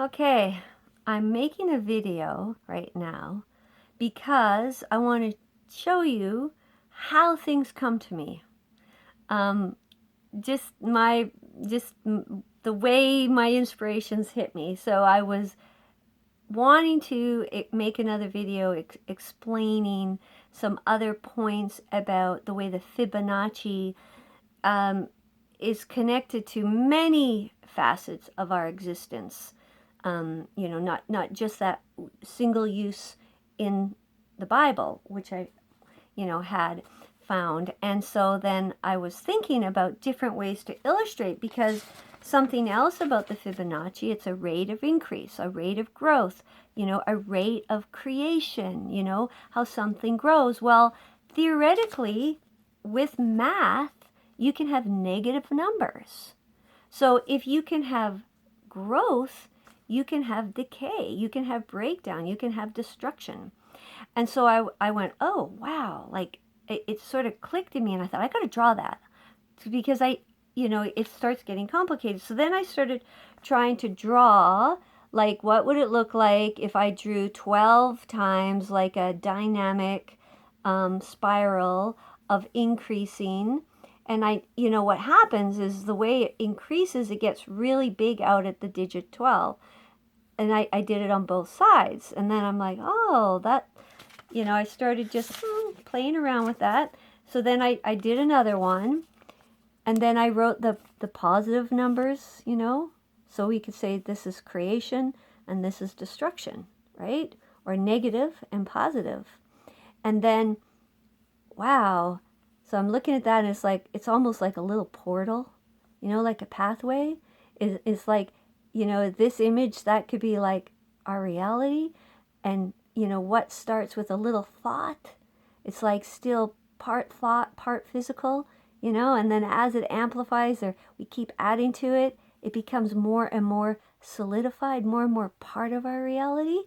Okay, I'm making a video right now because I want to show you how things come to me. Um, just my, the way my inspirations hit me. So I was wanting to make another video explaining some other points about the way the Fibonacci um, is connected to many facets of our existence. Not just that single use in the Bible, which I, had found. And so then I was thinking about different ways to illustrate, because something else about the Fibonacci, it's a rate of increase, a rate of growth, a rate of creation, how something grows. Well, theoretically, with math, you can have negative numbers. So if you can have growth, you can have decay, you can have breakdown, you can have destruction. And so I went, oh, wow, like it sort of clicked in me, and I thought, I got to draw that, because it starts getting complicated. So then I started trying to draw, like, what would it look like if I drew 12 times like a dynamic spiral of increasing. And what happens is the way it increases, it gets really big out at the digit 12. And I did it on both sides. And then I'm like, oh, that, I started just playing around with that. So then I did another one. And then I wrote the positive numbers, so we could say this is creation and this is destruction, right? Or negative and positive. And then, wow. So I'm looking at that, and it's almost like a little portal, like a pathway. It's like, this image, that could be like our reality. And, what starts with a little thought, it's like still part thought, part physical, and then as it amplifies, or we keep adding to it, it becomes more and more solidified, more and more part of our reality,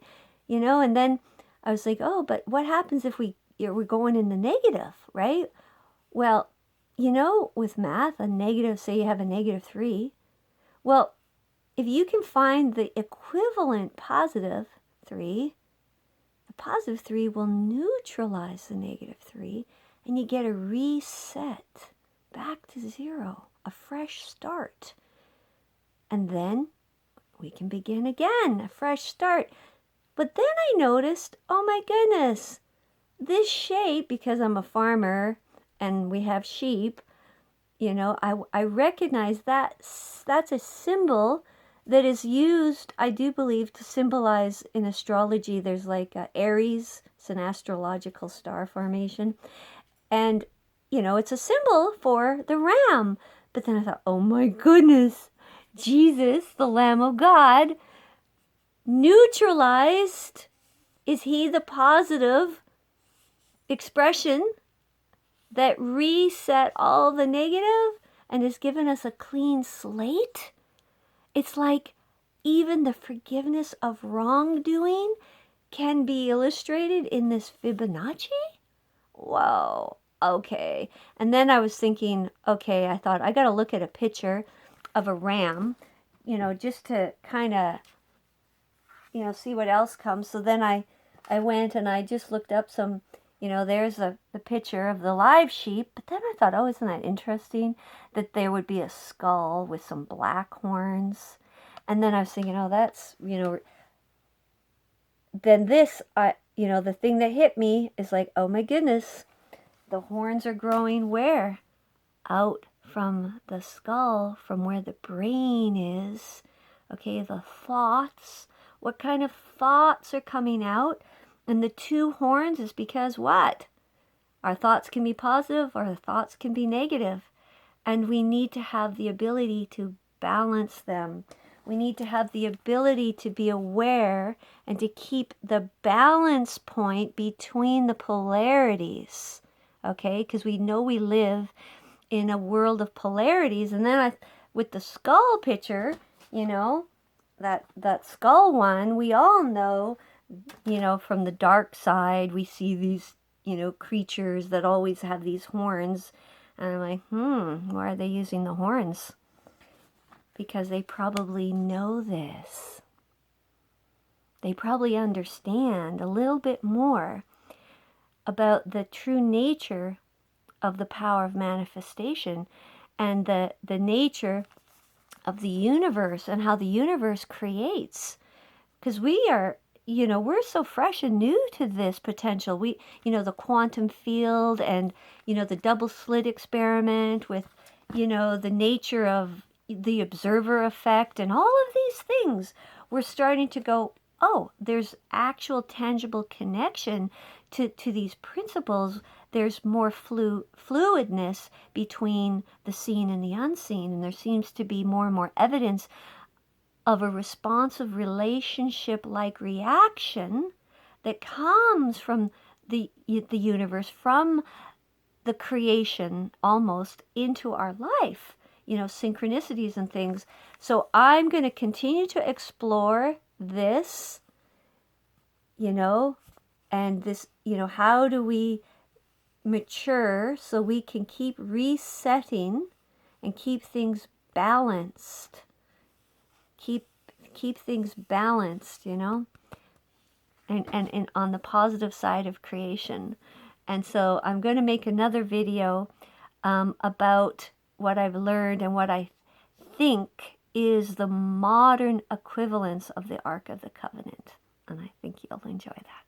and then I was like, oh, but what happens if we're going in the negative, right? Well, with math, a negative, say you have a -3, well, if you can find the equivalent +3, the +3 will neutralize the -3, and you get a reset back to 0, a fresh start. And then we can begin again, a fresh start. But then I noticed, oh my goodness, this shape, because I'm a farmer and we have sheep, I recognize that that's a symbol that is used, I do believe, to symbolize in astrology. There's like Aries, it's an astrological star formation. And, it's a symbol for the ram. But then I thought, oh my goodness, Jesus, the Lamb of God, neutralized. Is he the positive expression that reset all the negative and has given us a clean slate? It's like even the forgiveness of wrongdoing can be illustrated in this Fibonacci? Whoa, okay. And then I was thinking, okay, I thought I got to look at a picture of a ram, just to kind of, see what else comes. So then I went and I just looked up some, there's the picture of the live sheep. But then I thought, oh, isn't that interesting that there would be a skull with some black horns? And then I was thinking, oh, that's, then this, the thing that hit me is like, oh my goodness, the horns are growing where? Out from the skull, from where the brain is. Okay, the thoughts. What kind of thoughts are coming out? And the 2 horns is because what? Our thoughts can be positive, or our thoughts can be negative. And we need to have the ability to balance them. We need to have the ability to be aware and to keep the balance point between the polarities. Okay, because we know we live in a world of polarities. And then with the skull picture, that skull one, we all know, from the dark side, we see these, creatures that always have these horns. And I'm like, why are they using the horns? Because they probably know this. they probably understand a little bit more about the true nature of the power of manifestation and the nature of the universe and how the universe creates. Because we are, we're so fresh and new to this potential. The quantum field and, the double slit experiment with, the nature of the observer effect and all of these things. We're starting to go, oh, there's actual tangible connection to these principles. There's more fluidness between the seen and the unseen. And there seems to be more and more evidence of a responsive relationship-like reaction that comes from the universe, from the creation almost into our life, synchronicities and things. So I'm going to continue to explore this, and this, how do we mature so we can keep resetting and keep things balanced. Keep things balanced, and on the positive side of creation. And so I'm going to make another video about what I've learned and what I think is the modern equivalence of the Ark of the Covenant. And I think you'll enjoy that.